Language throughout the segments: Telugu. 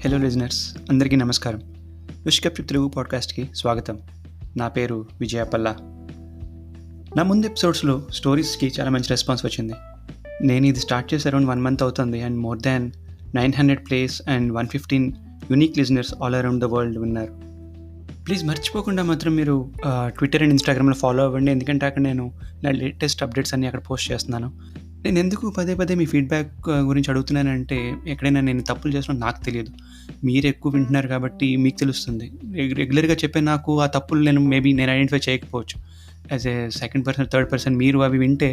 హలో లిజనర్స్, అందరికీ నమస్కారం. విష్కప్ తెలుగు పాడ్కాస్ట్కి స్వాగతం. నా పేరు విజయపల్ల. నా ముందు ఎపిసోడ్స్లో స్టోరీస్కి చాలా మంచి రెస్పాన్స్ వచ్చింది. నేను ఇది స్టార్ట్ చేసి అరౌండ్ 1 month అవుతుంది and more than 900 place and 115 unique listeners all around the world ఉన్నారు. ప్లీజ్ మర్చిపోకుండా మాత్రం మీరు ట్విట్టర్ అండ్ ఇన్స్టాగ్రామ్లో ఫాలో అవ్వండి, ఎందుకంటే అక్కడ నేను నా లేటెస్ట్ అప్డేట్స్ అన్నీ అక్కడ పోస్ట్ చేస్తున్నాను. నేను ఎందుకు పదే పదే మీ ఫీడ్బ్యాక్ గురించి అడుగుతున్నానంటే, ఎక్కడైనా నేను తప్పులు చేసినా నాకు తెలియదు, మీరు ఎక్కువ వింటున్నారు కాబట్టి మీకు తెలుస్తుంది. రెగ్యులర్గా చెప్పే నాకు ఆ తప్పులు నేను ఐడెంటిఫై చేయకపోవచ్చు. As a second person, third person మీరు అవి వింటే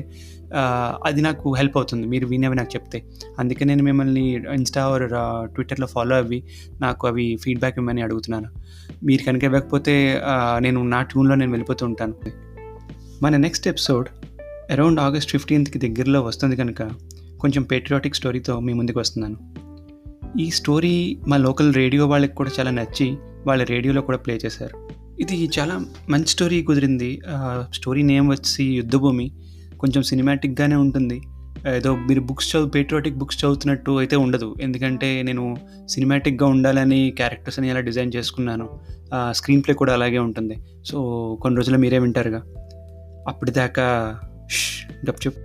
అది నాకు హెల్ప్ అవుతుంది, మీరు వినేవి నాకు చెప్తే. అందుకే నేను మిమ్మల్ని ఇన్స్టా ఆర్ ట్విట్టర్లో ఫాలో అవ్వి నాకు అవి ఫీడ్బ్యాక్ ఇవ్వమని అడుగుతున్నాను. మీరు కనుక ఇవ్వకపోతే నేను నా ట్యూన్లో నేను వెళ్ళిపోతూ ఉంటాను. మన next episode around August 15th దగ్గరలో వస్తుంది కనుక కొంచెం పేట్రియాటిక్ స్టోరీతో మీ ముందుకు వస్తున్నాను. ఈ స్టోరీ మా లోకల్ రేడియో వాళ్ళకి కూడా చాలా నచ్చి వాళ్ళ రేడియోలో కూడా ప్లే చేశారు. ఇది చాలా మంచి స్టోరీ కుదిరింది. స్టోరీ నేమ్ వచ్చి యుద్ధభూమి. కొంచెం సినిమాటిక్గానే ఉంటుంది. ఏదో మీరు పేట్రియాటిక్ బుక్స్ చదువుతున్నట్టు అయితే ఉండదు, ఎందుకంటే నేను సినిమాటిక్గా ఉండాలని క్యారెక్టర్స్ని ఎలా డిజైన్ చేసుకున్నాను. స్క్రీన్ ప్లే కూడా అలాగే ఉంటుంది. సో కొన్ని రోజుల్లో మీరే వింటారుగా. అప్పటిదాకా గప్చుప్.